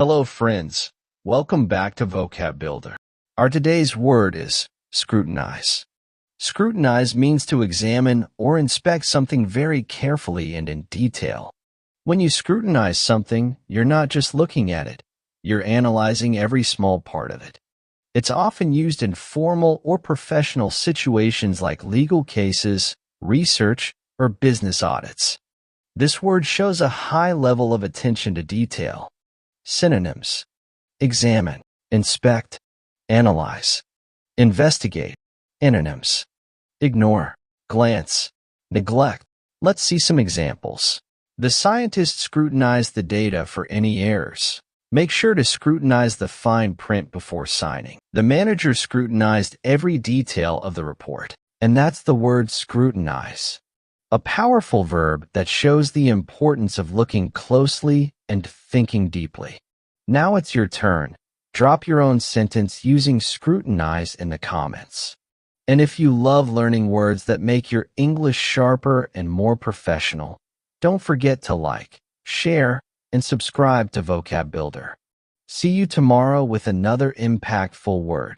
Hello friends, welcome back to Vocab Builder. Our today's word is scrutinize. Scrutinize means to examine or inspect something very carefully and in detail. When you scrutinize something, you're not just looking at it, you're analyzing every small part of it. It's often used in formal or professional situations like legal cases, research, or business audits. This word shows a high level of attention to detail. Synonyms: examine, inspect, analyze, investigate. Antonyms: ignore, glance, neglect. Let's see some examples. The scientist scrutinized the data for any errors. Make sure to scrutinize the fine print before signing. The manager scrutinized every detail of the report. And that's the word scrutinize. A powerful verb that shows the importance of looking closely and thinking deeply. Now it's your turn. Drop your own sentence using scrutinize in the comments. And if you love learning words that make your English sharper and more professional, don't forget to like, share, and subscribe to Vocab Builder. See you tomorrow with another impactful word.